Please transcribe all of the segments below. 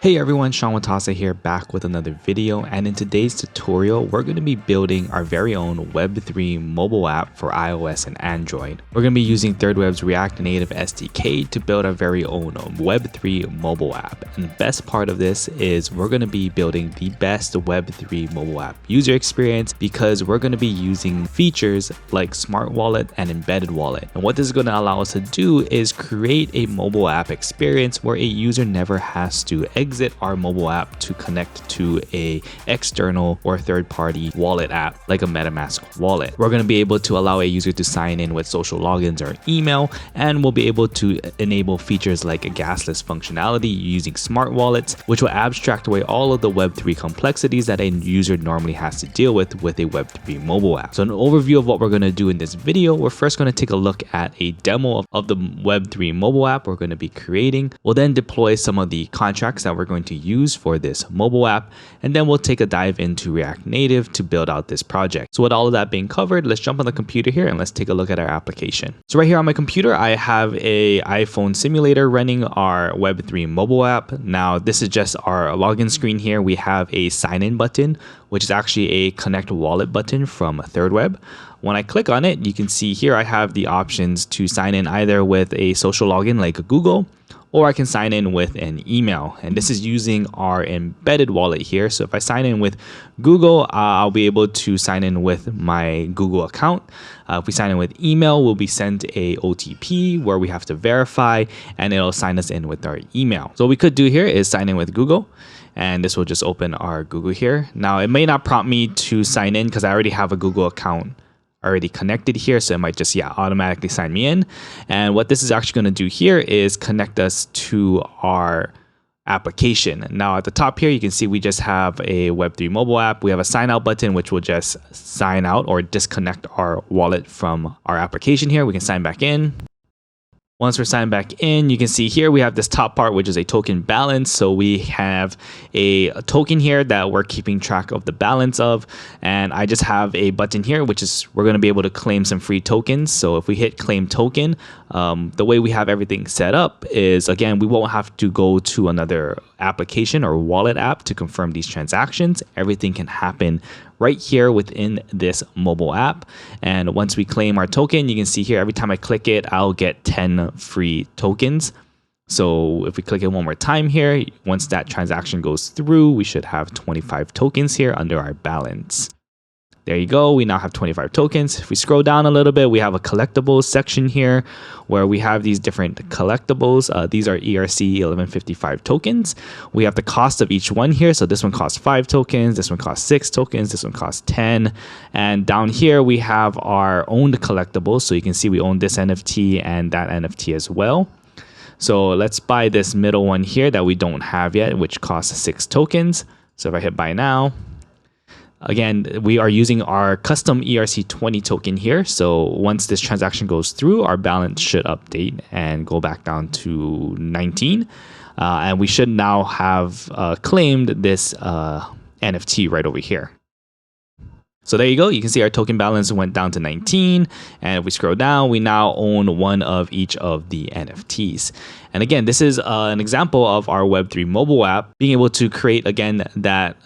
Hey everyone, Sean Watasa here, back with another video, and in today's tutorial we're going to be building our very own Web3 mobile app for iOS and Android. We're going to be using thirdweb's React Native SDK to build our very own Web3 mobile app. And the best part of this is we're going to be building the best Web3 mobile app user experience because we're going to be using features like Smart Wallet and Embedded Wallet. And what this is going to allow us to do is create a mobile app experience where a user never has to exit our mobile app to connect to a external or third-party wallet app like a MetaMask wallet. We're going to be able to allow a user to sign in with social logins or email, and we'll be able to enable features like a gasless functionality using smart wallets, which will abstract away all of the Web3 complexities that a user normally has to deal with a Web3 mobile app. So an overview of what we're going to do in this video, we're first going to take a look at a demo of the Web3 mobile app we're going to be creating. We'll then deploy some of the contracts that we're going to use for this mobile app, and then we'll take a dive into React Native to build out this project. So with all of that being covered, let's jump on the computer here and let's take a look at our application. So right here on my computer, I have a iPhone simulator running our Web3 mobile app. Now this is just our login screen here. We have a sign in button, which is actually a connect wallet button from thirdweb. When I click on it, you can see here I have the options to sign in either with a social login like Google, or I can sign in with an email. And this is using our embedded wallet here. So if I sign in with Google, I'll be able to sign in with my Google account. If we sign in with email, we'll be sent a OTP where we have to verify, and it'll sign us in with our email. So what we could do here is sign in with Google, and this will just open our Google here. Now it may not prompt me to sign in because I already have a Google account already connected here, so it might just automatically sign me in. And what this is actually going to do here is connect us to our application. Now at the top here, you can see we just have a Web3 mobile app. We have a sign out button, which will just sign out or disconnect our wallet from our application here. We can sign back in. Once we're signed back in, you can see here we have this top part, which is a token balance. So we have a token here that we're keeping track of the balance of. And I just have a button here, which is we're going to be able to claim some free tokens. So if we hit claim token, the way we have everything set up is, again, we won't have to go to another application or wallet app to confirm these transactions. Everything can happen right here within this mobile app. And once we claim our token, you can see here, every time I click it, I'll get 10 free tokens. So if we click it one more time here, once that transaction goes through, we should have 25 tokens here under our balance. There you go. We now have 25 tokens. If we scroll down a little bit, we have a collectibles section here where we have these different collectibles. These are ERC-1155 tokens. We have the cost of each one here. So this one costs 5 tokens. This one costs 6 tokens. This one costs 10. And down here, we have our owned collectibles. So you can see we own this NFT and that NFT as well. So let's buy this middle one here that we don't have yet, which costs 6 tokens. So if I hit buy now, again, we are using our custom ERC-20 token here. So once this transaction goes through, our balance should update and go back down to 19. And we should now have claimed this NFT right over here. So there you go. You can see our token balance went down to 19. And if we scroll down, we now own one of each of the NFTs. And again, this is an example of our Web3 mobile app being able to create, again, that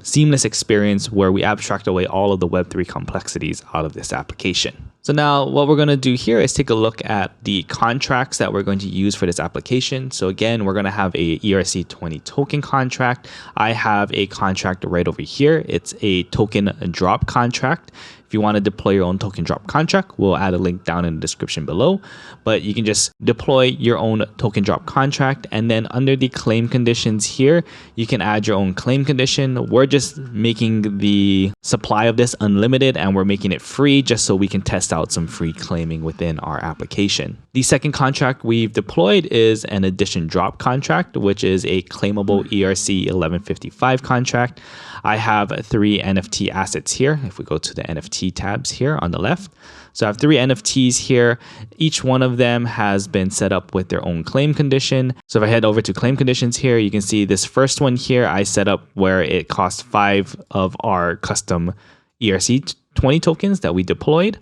seamless experience where we abstract away all of the Web3 complexities out of this application. So now what we're going to do here is take a look at the contracts that we're going to use for this application. So again, we're going to have a ERC-20 token contract. I have a contract right over here. It's a token drop contract. If you want to deploy your own token drop contract, we'll add a link down in the description below. But you can just deploy your own token drop contract. And then under the claim conditions here, you can add your own claim condition. We're just making the supply of this unlimited, and we're making it free just so we can test out some free claiming within our application. The second contract we've deployed is an addition drop contract, which is a claimable ERC-1155 contract. I have 3 NFT assets here. If we go to the NFT tabs here on the left, so I have 3 NFTs here. Each one of them has been set up with their own claim condition. So if I head over to claim conditions here, you can see this first one here I set up where it costs 5 of our custom ERC-20 tokens that we deployed.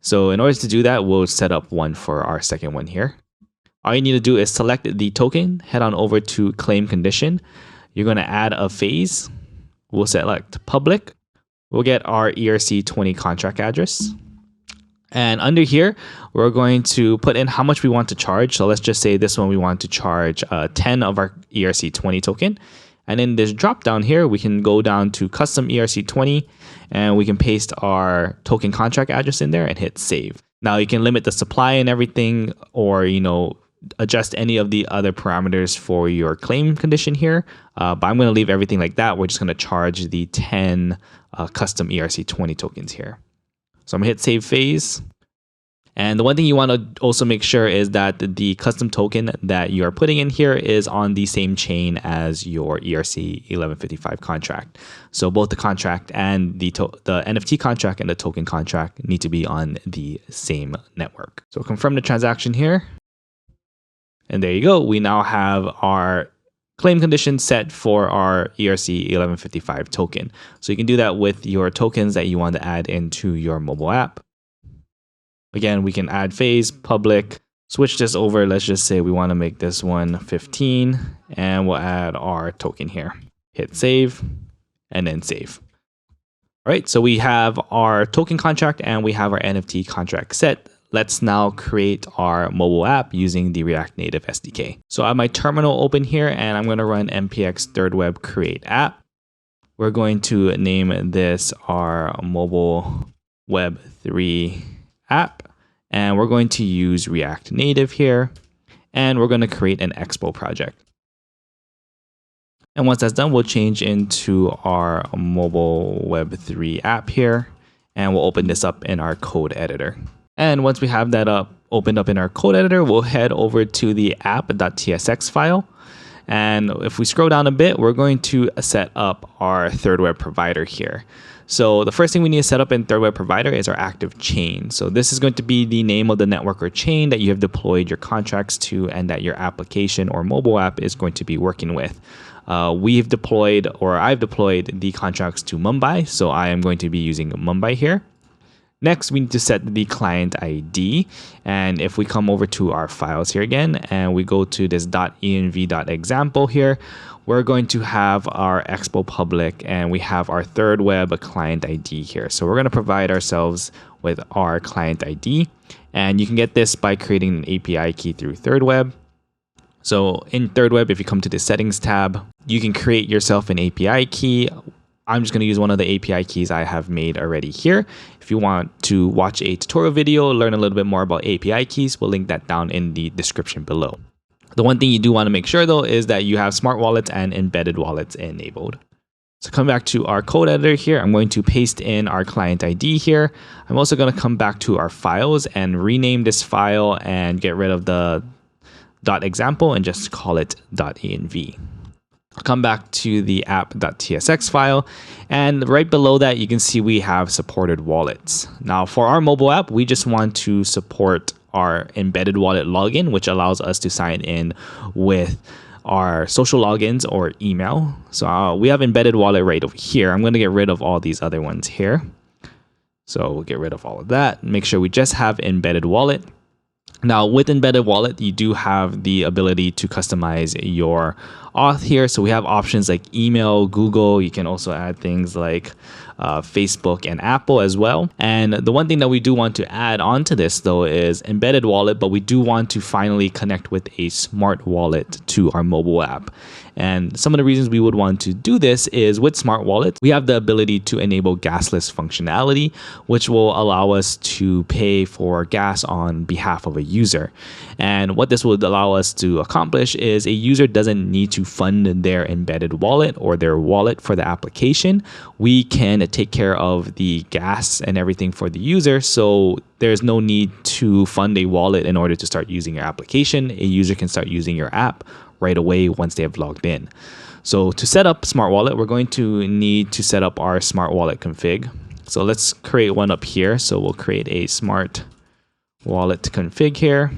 So in order to do that, we'll set up one for our second one here. All you need to do is select the token, head on over to claim condition. You're going to add a phase. We'll select public. We'll get our ERC-20 contract address. And under here, we're going to put in how much we want to charge. So let's just say this one we want to charge 10 of our ERC-20 token. And in this drop down here, we can go down to custom ERC-20 and we can paste our token contract address in there and hit save. Now you can limit the supply and everything, or adjust any of the other parameters for your claim condition here. But I'm going to leave everything like that. We're just going to charge the 10 custom ERC-20 tokens here. So I'm going to hit save phase. And the one thing you want to also make sure is that the custom token that you are putting in here is on the same chain as your ERC-1155 contract. So both the contract and the NFT contract and the token contract need to be on the same network. So confirm the transaction here. And there you go. We now have our claim condition set for our ERC-1155 token. So you can do that with your tokens that you want to add into your mobile app. Again, we can add phase, public, switch this over. Let's just say we want to make this one 15 and we'll add our token here. Hit save and then save. All right, so we have our token contract and we have our NFT contract set. Let's now create our mobile app using the React Native SDK. So I have my terminal open here and I'm going to run npx thirdweb create app. We're going to name this our mobile Web3 app. And we're going to use React Native here. And we're going to create an Expo project. And once that's done, we'll change into our mobile Web3 app here. And we'll open this up in our code editor. And once we have that opened up in our code editor, we'll head over to the app.tsx file. And if we scroll down a bit, we're going to set up our thirdweb provider here. So the first thing we need to set up in thirdweb provider is our active chain. So this is going to be the name of the network or chain that you have deployed your contracts to and that your application or mobile app is going to be working with. I've deployed the contracts to Mumbai. So I am going to be using Mumbai here. Next, we need to set the client ID. And if we come over to our files here again, and we go to this .env.example here, we're going to have our Expo public and we have our thirdweb client ID here. So we're going to provide ourselves with our client ID. And you can get this by creating an API key through thirdweb. So in thirdweb, if you come to the settings tab, you can create yourself an API key. I'm just going to use one of the API keys I have made already here. If you want to watch a tutorial video, learn a little bit more about API keys, we'll link that down in the description below. The one thing you do want to make sure though is that you have smart wallets and embedded wallets enabled. So come back to our code editor here. I'm going to paste in our client ID here. I'm also going to come back to our files and rename this file and get rid of the .example and just call it .env. I'll come back to the app.tsx file, and right below that you can see we have supported wallets. Now for our mobile app, we just want to support our embedded wallet login, which allows us to sign in with our social logins or email. So we have embedded wallet right over here. I'm going to get rid of all these other ones here. So we'll get rid of all of that. Make sure we just have embedded wallet. Now with embedded wallet, you do have the ability to customize your auth here. So we have options like email, Google. You can also add things like Facebook and Apple as well. And the one thing that we do want to add onto this though is embedded wallet, but we do want to finally connect with a smart wallet to our mobile app. And some of the reasons we would want to do this is with smart wallets, we have the ability to enable gasless functionality, which will allow us to pay for gas on behalf of a user. And what this would allow us to accomplish is a user doesn't need to fund their embedded wallet or their wallet for the application. We can take care of the gas and everything for the user. So there's no need to fund a wallet in order to start using your application. A user can start using your app right away once they have logged in. So to set up Smart Wallet, we're going to need to set up our Smart Wallet config. So let's create one up here. So we'll create a Smart Wallet config here.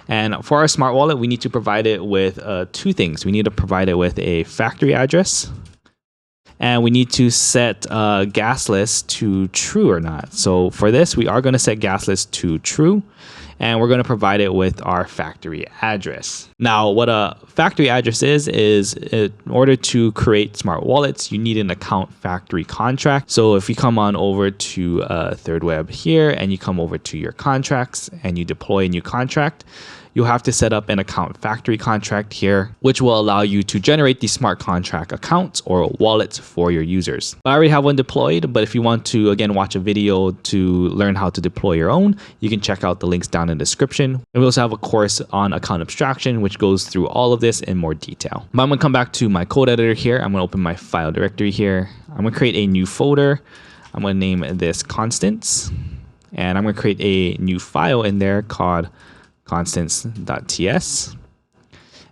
And for our Smart Wallet, we need to provide it with two things. We need to provide it with a factory address, and we need to set gasless to true or not. So for this, we are going to set gasless to true. and we're going to provide it with our factory address. Now, what a factory address is in order to create smart wallets, you need an account factory contract. So if you come on over to thirdweb here and you come over to your contracts and you deploy a new contract, you'll have to set up an account factory contract here, which will allow you to generate the smart contract accounts or wallets for your users. I already have one deployed, but if you want to, again, watch a video to learn how to deploy your own, you can check out the links down in the description. And we also have a course on account abstraction, which goes through all of this in more detail. But I'm gonna come back to my code editor here. I'm gonna open my file directory here. I'm gonna create a new folder. I'm gonna name this constants, and I'm gonna create a new file in there called constants.ts,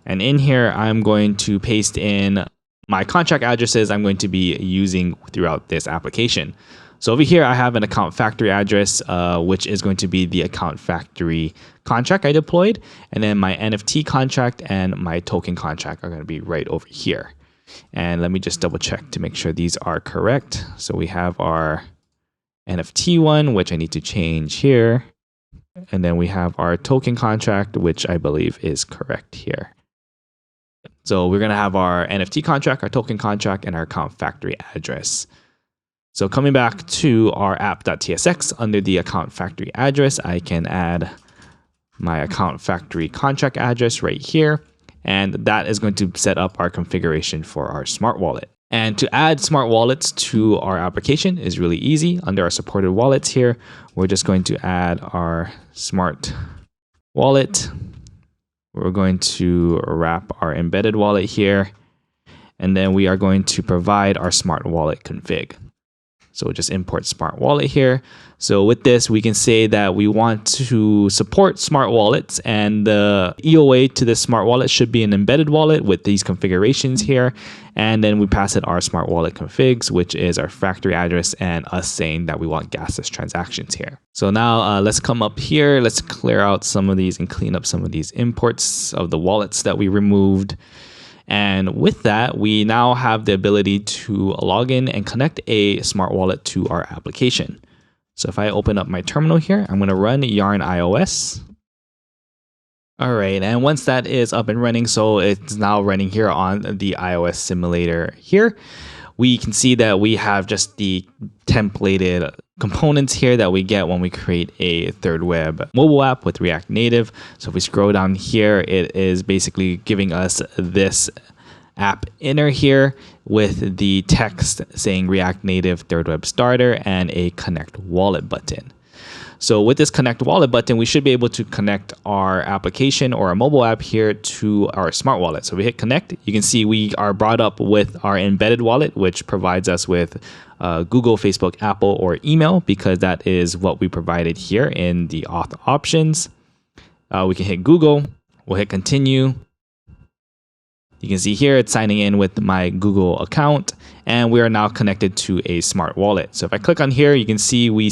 and in here I'm going to paste in my contract addresses I'm going to be using throughout this application. So over here I have an account factory address, which is going to be the account factory contract I deployed, and then my NFT contract and my token contract are going to be right over here. And let me just double check to make sure these are correct. So we have our NFT one, which I need to change here. And then we have our token contract, which I believe is correct here. So we're going to have our NFT contract, our token contract, and our account factory address. So coming back to our app.tsx, under the account factory address, I can add my account factory contract address right here. And that is going to set up our configuration for our smart wallet. And to add smart wallets to our application is really easy. Under our supported wallets here, we're just going to add our smart wallet. We're going to wrap our embedded wallet here, and then we are going to provide our smart wallet config. So we'll just import smart wallet here. So with this, we can say that we want to support smart wallets, and the EOA to this smart wallet should be an embedded wallet with these configurations here. And then we pass it our smart wallet configs, which is our factory address and us saying that we want gasless transactions here. So now let's come up here. Let's clear out some of these and clean up some of these imports of the wallets that we removed. And with that, we now have the ability to log in and connect a smart wallet to our application. So if I open up my terminal here, I'm going to run yarn iOS. All right, and once that is up and running, so it's now running here on the iOS simulator here, we can see that we have just the templated components here that we get when we create a thirdweb mobile app with React Native. So if we scroll down here, it is basically giving us this app inner here with the text saying React Native thirdweb starter and a connect wallet button. So with this connect wallet button, we should be able to connect our application or our mobile app here to our smart wallet. So we hit connect. You can see we are brought up with our embedded wallet, which provides us with Google, Facebook, Apple, or email, because that is what we provided here in the auth options. We can hit Google. We'll hit continue. You can see here it's signing in with my Google account, and we are now connected to a smart wallet. So if I click on here, you can see we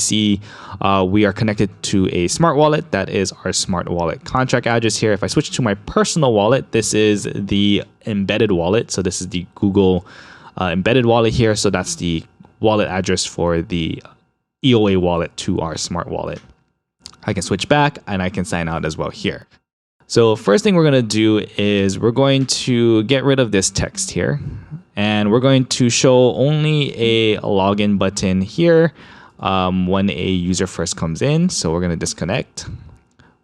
are connected to a smart wallet. That is our smart wallet contract address here. If I switch to my personal wallet, this is the embedded wallet. So this is the Google embedded wallet here. So that's the wallet address for the EOA wallet to our smart wallet. I can switch back and I can sign out as well here. So first thing we're going to do is we're going to get rid of this text here, and we're going to show only a login button here when a user first comes in. So we're going to disconnect.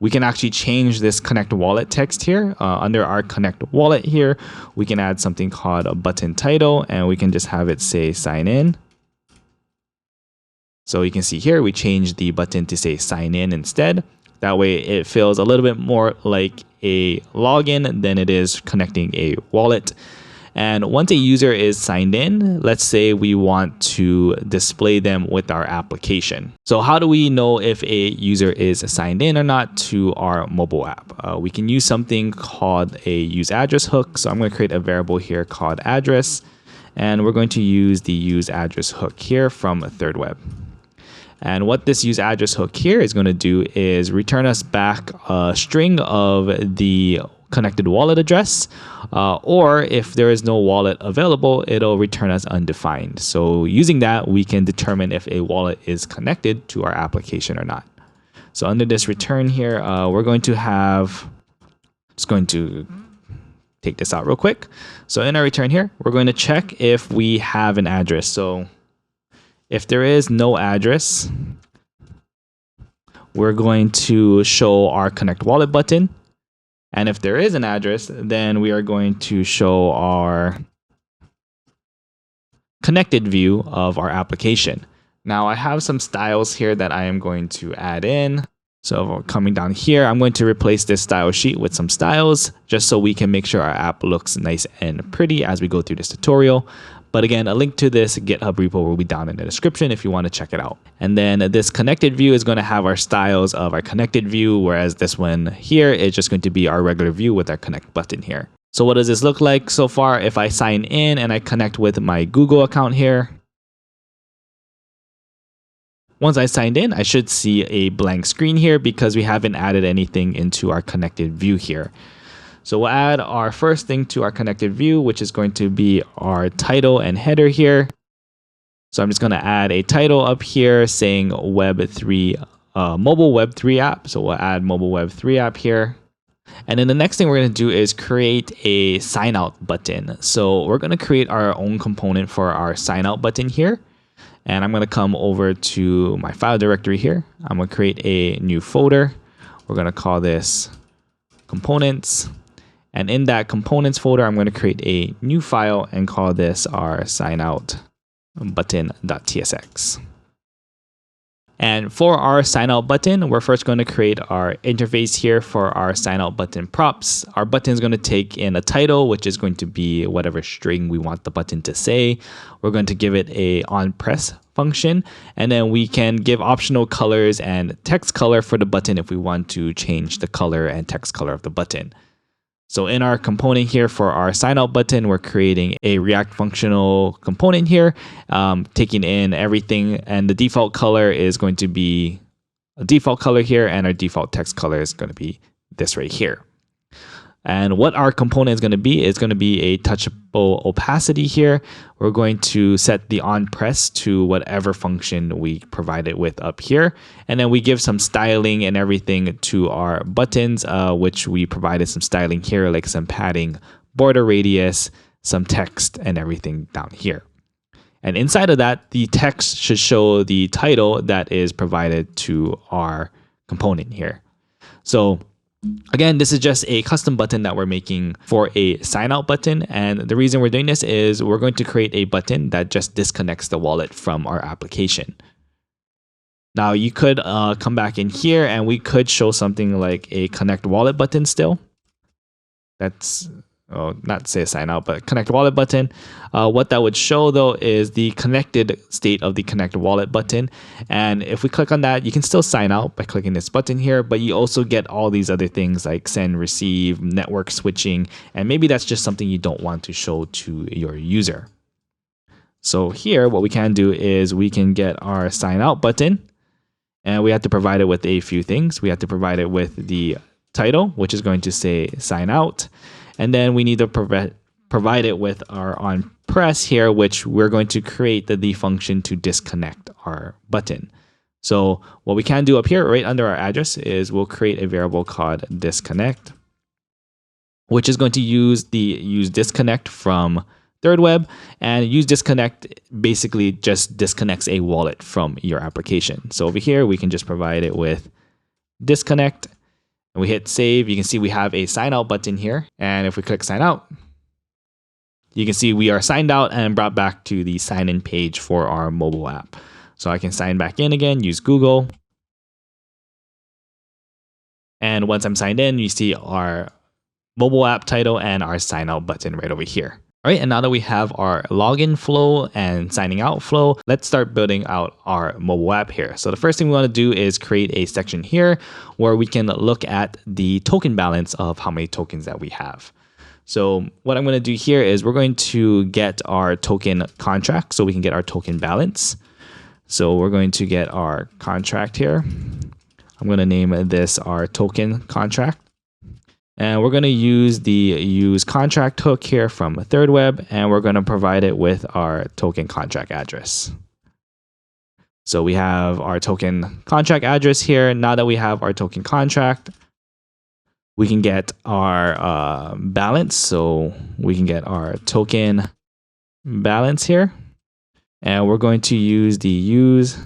We can actually change this connect wallet text here. Under our connect wallet here, we can add something called a button title, and we can just have it say sign in. So you can see here, we changed the button to say sign in instead. That way it feels a little bit more like a login than it is connecting a wallet. And once a user is signed in, let's say we want to display them with our application. So how do we know if a user is signed in or not to our mobile app? We can use something called a use address hook. So I'm going to create a variable here called address, and we're going to use the use address hook here from thirdweb. And what this use address hook here is going to do is return us back a string of the connected wallet address, or if there is no wallet available, it'll return us undefined. So using that, we can determine if a wallet is connected to our application or not. So under this return here, we're going to have, just going to take this out real quick. So in our return here, we're going to check if we have an address. So if there is no address, we're going to show our connect wallet button. And if there is an address, then we are going to show our connected view of our application. Now I have some styles here that I am going to add in. So coming down here, I'm going to replace this style sheet with some styles just so we can make sure our app looks nice and pretty as we go through this tutorial. But again, a link to this GitHub repo will be down in the description if you want to check it out. And then this connected view is going to have our styles of our connected view, whereas this one here is just going to be our regular view with our connect button here. So what does this look like so far? If I sign in and I connect with my Google account here, once I signed in, I should see a blank screen here because we haven't added anything into our connected view here. So we'll add our first thing to our connected view, which is going to be our title and header here. So I'm just going to add a title up here saying Web3, mobile Web3 app. So we'll add mobile Web3 app here. And then the next thing we're going to do is create a sign out button. So we're going to create our own component for our sign out button here. And I'm going to come over to my file directory here. I'm going to create a new folder. We're going to call this components. And in that components folder, I'm going to create a new file and call this our sign out button.tsx. And for our sign out button, we're first going to create our interface here for our sign out button props. Our button is going to take in a title, which is going to be whatever string we want the button to say. We're going to give it a onPress function, and then we can give optional colors and text color for the button if we want to change the color and text color of the button. So in our component here for our sign out button, we're creating a React functional component here, taking in everything, and the default color is going to be a default color here, and our default text color is going to be this right here. And what our component is going to be a touchable opacity here. We're going to set the onPress to whatever function we provide it with up here. And then we give some styling and everything to our buttons, which we provided some styling here, like some padding, border radius, some text, and everything down here. And inside of that, the text should show the title that is provided to our component here. So again, this is just a custom button that we're making for a sign out button. And the reason we're doing this is we're going to create a button that just disconnects the wallet from our application. Now you could come back in here and we could show something like a connect wallet button still. That's, not say sign out, but connect wallet button. What that would show though is the connected state of the connect wallet button. And if we click on that, you can still sign out by clicking this button here, but you also get all these other things like send, receive, network switching, and maybe that's just something you don't want to show to your user. So here, what we can do is we can get our sign out button, and we have to provide it with a few things. We have to provide it with the title, which is going to say sign out. And then we need to provide it with our onPress here, which we're going to create the function to disconnect our button. So what we can do up here right under our address is we'll create a variable called disconnect, which is going to use disconnect from thirdweb, and use disconnect basically just disconnects a wallet from your application. So over here, we can just provide it with disconnect. And we hit save, you can see we have a sign out button here. And if we click sign out, you can see we are signed out and brought back to the sign in page for our mobile app. So I can sign back in again, use Google. And once I'm signed in, you see our mobile app title and our sign out button right over here. All right, and now that we have our login flow and signing out flow, let's start building out our mobile app here. So the first thing we want to do is create a section here where we can look at the token balance of how many tokens that we have. So what I'm going to do here is we're going to get our token contract so we can get our token balance. So we're going to get our contract here. I'm going to name this our token contract. And we're going to use the use contract hook here from thirdweb, and we're going to provide it with our token contract address. So we have our token contract address here. Now that we have our token contract, we can get our balance. So we can get our token balance here. And we're going to use the use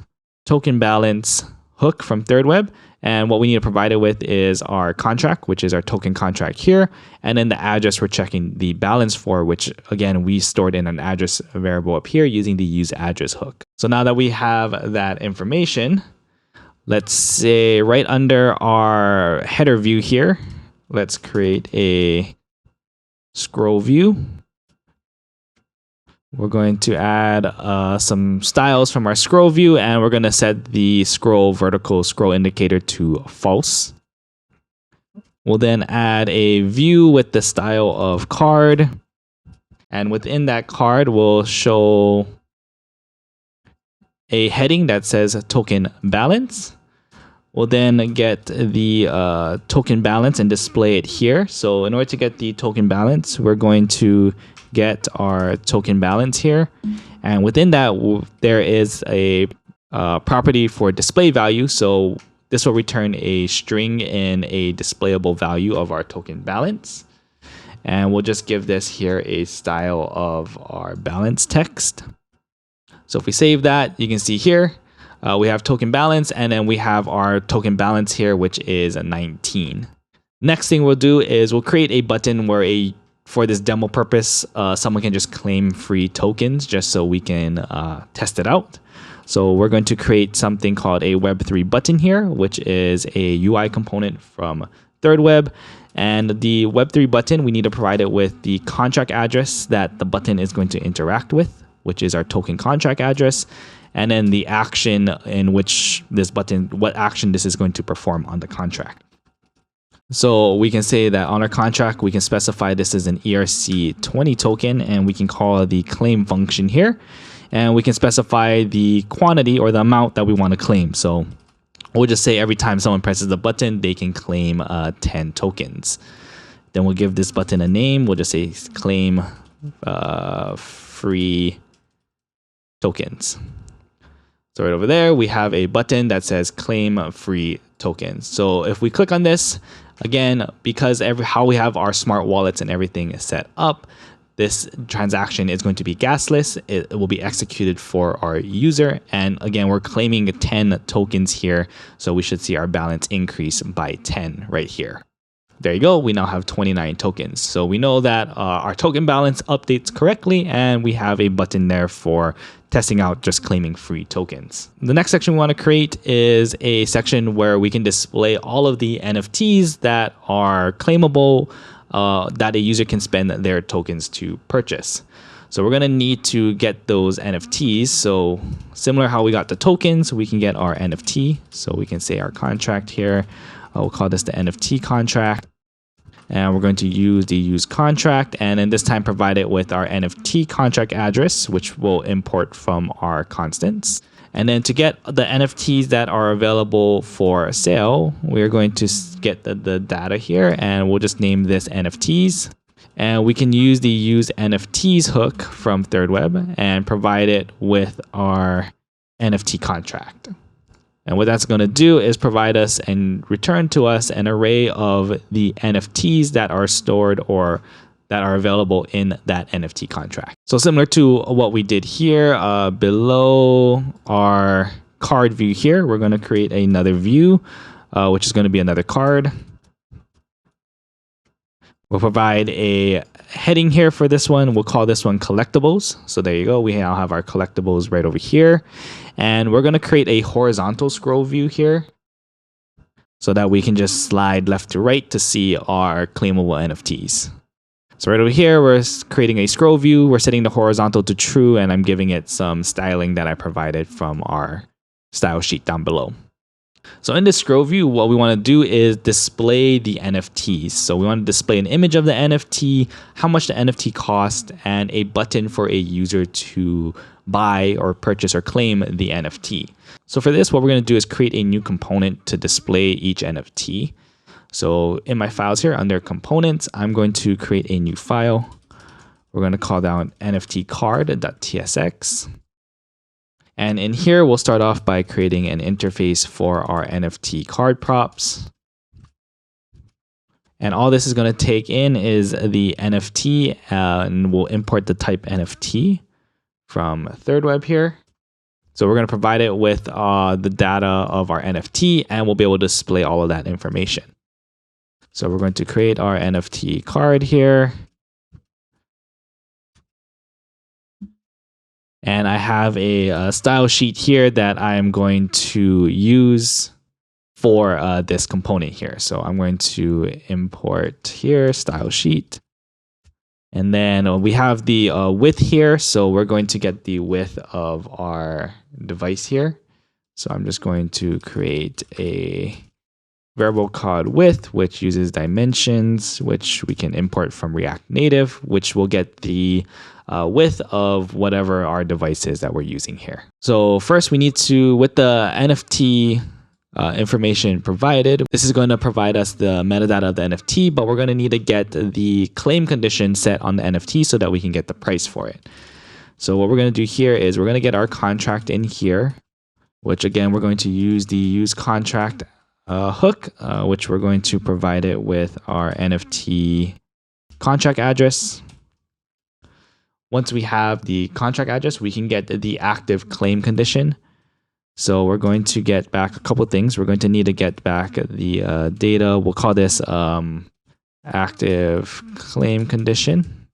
token balance hook from thirdweb. And what we need to provide it with is our contract, which is our token contract here. And then the address we're checking the balance for, which again, we stored in an address variable up here using the use address hook. So now that we have that information, let's say right under our header view here, let's create a scroll view. We're going to add some styles from our scroll view, and we're going to set the scroll vertical scroll indicator to false. We'll then add a view with the style of card. And within that card, we'll show a heading that says token balance. We'll then get the token balance and display it here. So in order to get the token balance, we're going to get our token balance here. And within that, there is a property for display value. So this will return a string in a displayable value of our token balance. And we'll just give this here a style of our balance text. So if we save that, you can see here, we have token balance, and then we have our token balance here, which is a 19. Next thing we'll do is we'll create a button where for this demo purpose, someone can just claim free tokens just so we can test it out. So we're going to create something called a Web3 button here, which is a UI component from thirdweb. And the Web3 button, we need to provide it with the contract address that the button is going to interact with, which is our token contract address. And then the action in which this button, what action this is going to perform on the contract. So we can say that on our contract, we can specify this as an ERC-20 token, and we can call the claim function here. And we can specify the quantity or the amount that we want to claim. So we'll just say every time someone presses the button, they can claim 10 tokens. Then we'll give this button a name. We'll just say claim free tokens. So right over there, we have a button that says claim free tokens. So if we click on this, again, because how we have our smart wallets and everything is set up, this transaction is going to be gasless. It will be executed for our user. And again, we're claiming 10 tokens here. So we should see our balance increase by 10 right here. There you go. We now have 29 tokens. So we know that our token balance updates correctly, and we have a button there for testing out just claiming free tokens. The next section we want to create is a section where we can display all of the NFTs that are claimable that a user can spend their tokens to purchase. So we're going to need to get those NFTs. So similar how we got the tokens, we can get our NFT. So we can say our contract here. We'll call this the NFT contract. And we're going to use the use contract, and then this time provide it with our NFT contract address, which we'll import from our constants. And then to get the NFTs that are available for sale, we're going to get the data here, and we'll just name this NFTs. And we can use the use NFTs hook from thirdweb and provide it with our NFT contract. And what that's going to do is provide us and return to us an array of the NFTs that are stored or that are available in that NFT contract. So similar to what we did here, below our card view here, we're going to create another view, which is going to be another card. We'll provide a heading here for this one. We'll call this one collectibles. So there you go. We now have our collectibles right over here. And we're going to create a horizontal scroll view here so that we can just slide left to right to see our claimable NFTs. So right over here, we're creating a scroll view. We're setting the horizontal to true, and I'm giving it some styling that I provided from our style sheet down below. So in this scroll view, what we want to do is display the NFTs. So we want to display an image of the NFT, how much the NFT cost, and a button for a user to buy or purchase or claim the NFT. So for this, what we're going to do is create a new component to display each NFT. So in my files here under components, I'm going to create a new file. We're going to call that NFT card.tsx. And in here, we'll start off by creating an interface for our NFT card props. And all this is going to take in is the NFT, and we'll import the type NFT from thirdweb here. So we're going to provide it with the data of our NFT, and we'll be able to display all of that information. So we're going to create our NFT card here. And I have a style sheet here that I'm going to use for this component here. So I'm going to import here, style sheet. And then we have the width here. So we're going to get the width of our device here. So I'm just going to create a variable called width, which uses dimensions, which we can import from React Native, which will get the width of whatever our device is that we're using here. So first we need to, with the NFT information provided, this is going to provide us the metadata of the NFT, but we're going to need to get the claim condition set on the NFT so that we can get the price for it. So what we're going to do here is we're going to get our contract in here, which again, we're going to use the use contract hook, which we're going to provide it with our NFT contract address. Once we have the contract address, we can get the active claim condition. So we're going to get back a couple things. We're going to need to get back the data. We'll call this active claim condition.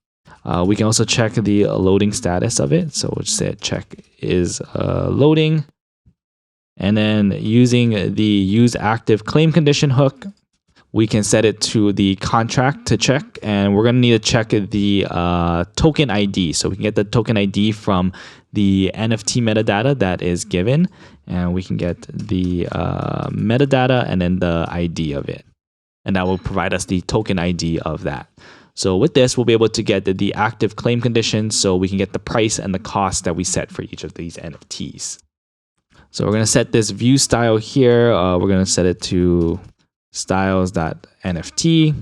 We can also check the loading status of it. So we'll just say check is loading. And then using the use active claim condition hook, we can set it to the contract to check. And we're going to need to check the token ID. So we can get the token ID from the NFT metadata that is given. And we can get the metadata and then the ID of it. And that will provide us the token ID of that. So with this, we'll be able to get the active claim condition so we can get the price and the cost that we set for each of these NFTs. So we're going to set this view style here. We're going to set it to styles.nft.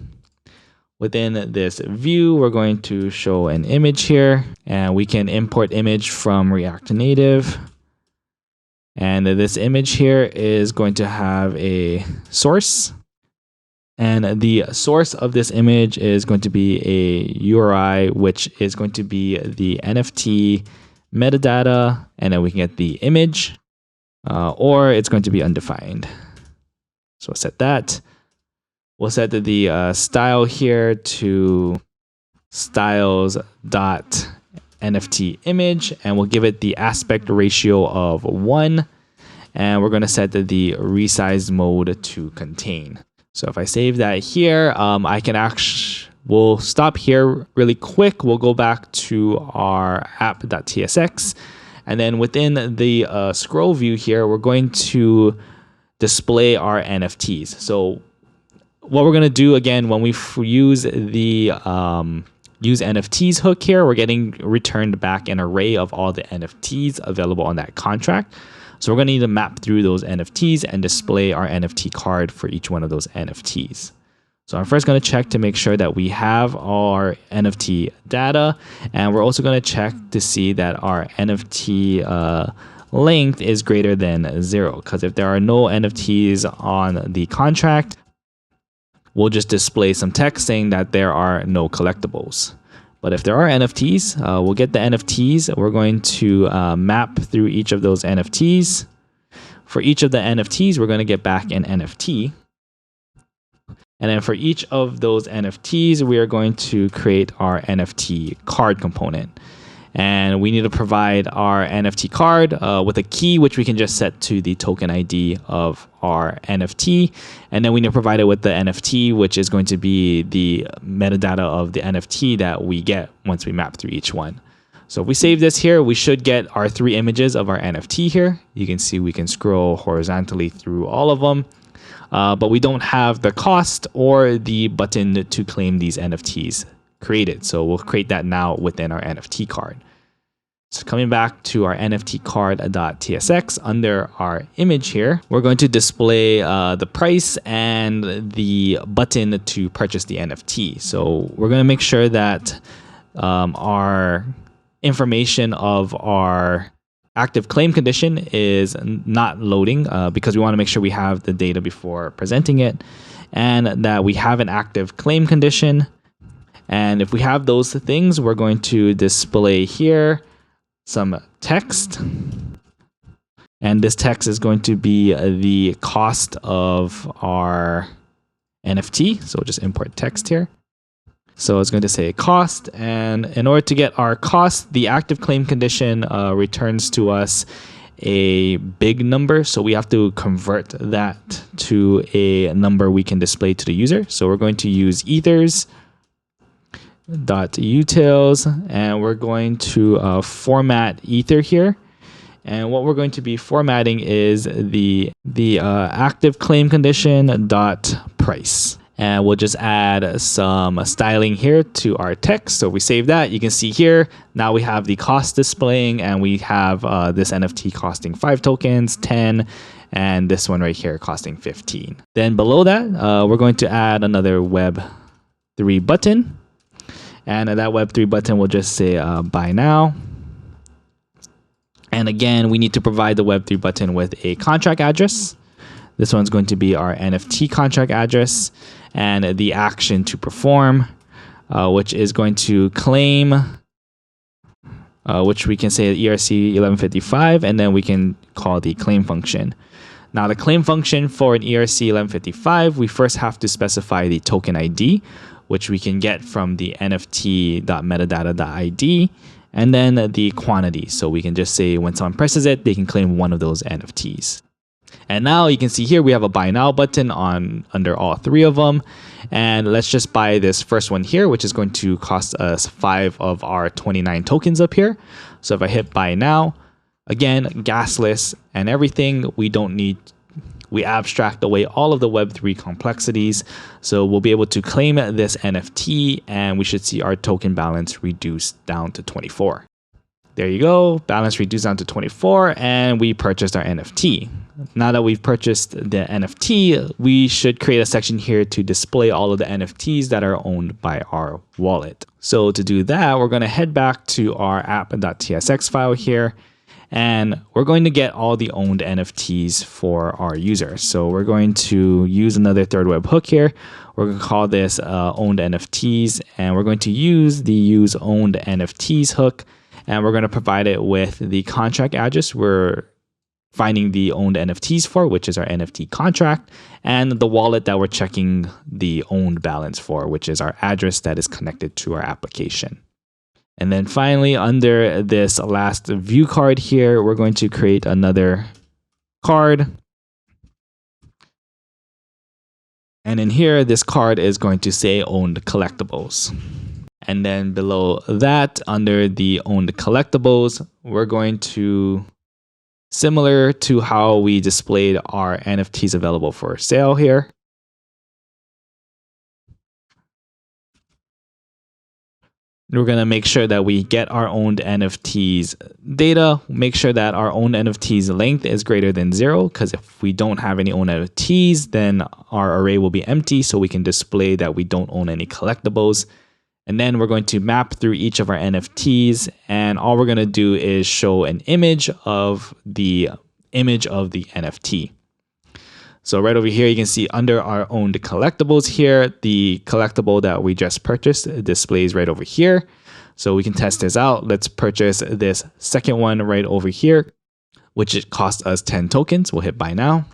Within this view, we're going to show an image here, and we can import image from React Native. And this image here is going to have a source. And the source of this image is going to be a URI, which is going to be the NFT metadata, and then we can get the image. Or it's going to be undefined. So we'll set that. We'll set the style here to styles.nft image, and we'll give it the aspect ratio of 1. And we're going to set the resize mode to contain. So if I save that here, I can we'll stop here really quick. We'll go back to our app.tsx. And then within the scroll view here, we're going to display our NFTs. So what we're going to do again, when we use the use NFTs hook here, we're getting returned back an array of all the NFTs available on that contract. So we're going to need to map through those NFTs and display our NFT card for each one of those NFTs. So I'm first going to check to make sure that we have our NFT data, and we're also going to check to see that our NFT length is greater than 0, because if there are no NFTs on the contract, we'll just display some text saying that there are no collectibles. But if there are NFTs, we'll get the NFTs. We're going to map through each of those NFTs. For each of the NFTs, we're going to get back an NFT. And then for each of those NFTs, we are going to create our NFT card component. And we need to provide our NFT card with a key, which we can just set to the token ID of our NFT. And then we need to provide it with the NFT, which is going to be the metadata of the NFT that we get once we map through each one. So if we save this here, we should get our 3 images of our NFT here. You can see we can scroll horizontally through all of them. But we don't have the cost or the button to claim these NFTs created. So we'll create that now within our NFT card. So coming back to our NFT card.tsx, under our image here, we're going to display the price and the button to purchase the NFT. So we're going to make sure that our information of our active claim condition is not loading because we want to make sure we have the data before presenting it, and that we have an active claim condition. And if we have those things, we're going to display here some text. And this text is going to be the cost of our NFT. So we'll just import text here. So it's going to say cost. And in order to get our cost, the active claim condition returns to us a big number. So we have to convert that to a number we can display to the user. So we're going to use ethers .utils, and we're going to format ether here. And what we're going to be formatting is the active claim condition dot price. And we'll just add some styling here to our text. So if we save that, you can see here, now we have the cost displaying, and we have this NFT costing 5 tokens, 10, and this one right here costing 15. Then below that, we're going to add another Web3 button. And that Web3 button will just say buy now. And again, we need to provide the Web3 button with a contract address. This one's going to be our NFT contract address, and the action to perform, which is going to claim, which we can say ERC-1155, and then we can call the claim function. Now the claim function for an ERC-1155, we first have to specify the token ID, which we can get from the nft.metadata.id, and then the quantity. So we can just say when someone presses it, they can claim one of those NFTs. And now you can see here we have a buy now button under all 3 of them. And let's just buy this first one here, which is going to cost us 5 of our 29 tokens up here. So if I hit buy now, again, gasless and everything, we abstract away all of the Web3 complexities. So we'll be able to claim this NFT, and we should see our token balance reduced down to 24. There you go, balance reduced down to 24, and we purchased our NFT. Now that we've purchased the NFT, we should create a section here to display all of the NFTs that are owned by our wallet. So to do that, we're going to head back to our app.tsx file here, and we're going to get all the owned NFTs for our user. So we're going to use another third web hook here. We're going to call this owned NFTs, and we're going to use the use owned NFTs hook, and we're going to provide it with the contract address we're finding the owned NFTs for, which is our NFT contract, and the wallet that we're checking the owned balance for, which is our address that is connected to our application. And then finally, under this last view card here, we're going to create another card. And in here, this card is going to say owned collectibles. And then below that, under the owned collectibles, we're going to, similar to how we displayed our NFTs available for sale here, we're going to make sure that we get our owned NFTs data, make sure that our owned NFTs length is greater than 0, because if we don't have any owned NFTs, then our array will be empty, so we can display that we don't own any collectibles. And then we're going to map through each of our NFTs, and all we're going to do is show an image of the NFT. So right over here, you can see under our owned collectibles here, the collectible that we just purchased displays right over here. So we can test this out. Let's purchase this second one right over here, which it cost us 10 tokens. We'll hit buy now.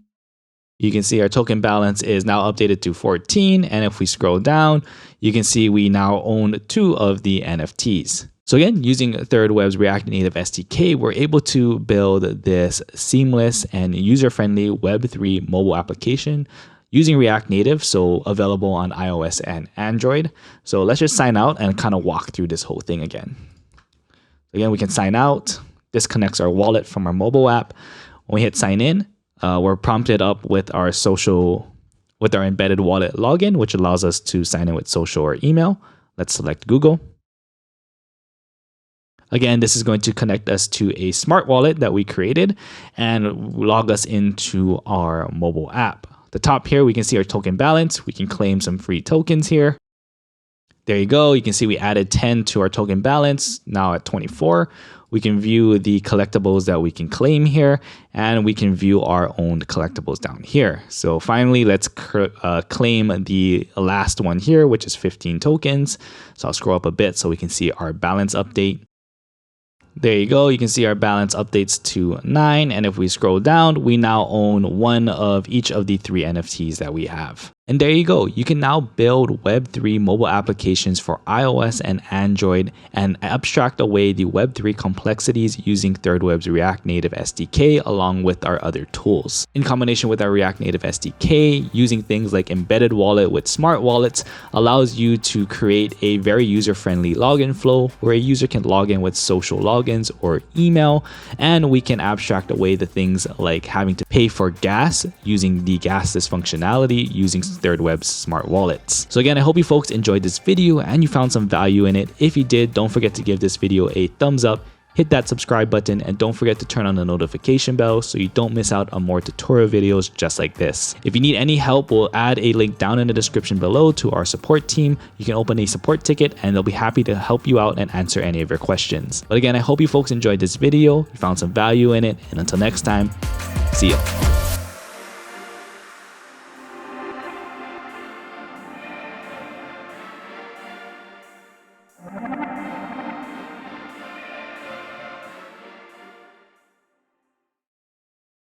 You can see our token balance is now updated to 14. And if we scroll down, you can see we now own 2 of the NFTs. So again, using thirdweb's React Native SDK, we're able to build this seamless and user-friendly Web3 mobile application using React Native, so available on iOS and Android. So let's just sign out and kind of walk through this whole thing again. Again, we can sign out. This connects our wallet from our mobile app. When we hit sign in, we're prompted up with our embedded wallet login, which allows us to sign in with social or email. Let's select Google. Again, this is going to connect us to a smart wallet that we created and log us into our mobile app. At the top here, we can see our token balance. We can claim some free tokens here. There you go. You can see we added 10 to our token balance, now at 24. We can view the collectibles that we can claim here, and we can view our owned collectibles down here. So finally, let's claim the last one here, which is 15 tokens. So I'll scroll up a bit so we can see our balance update. There you go. You can see our balance updates to 9. And if we scroll down, we now own one of each of the 3 NFTs that we have. And there you go. You can now build Web3 mobile applications for iOS and Android and abstract away the Web3 complexities using thirdweb's React Native SDK along with our other tools. In combination with our React Native SDK, using things like embedded wallet with smart wallets allows you to create a very user-friendly login flow where a user can log in with social logins or email, and we can abstract away the things like having to pay for gas using the gasless functionality using thirdweb's smart wallets. So again, I hope you folks enjoyed this video and you found some value in it. If you did, don't forget to give this video a thumbs up, hit that subscribe button, and don't forget to turn on the notification bell so you don't miss out on more tutorial videos just like this. If you need any help, we'll add a link down in the description below to our support team. You can open a support ticket and they'll be happy to help you out and answer any of your questions. But again, I hope you folks enjoyed this video, you found some value in it, and until next time, see ya.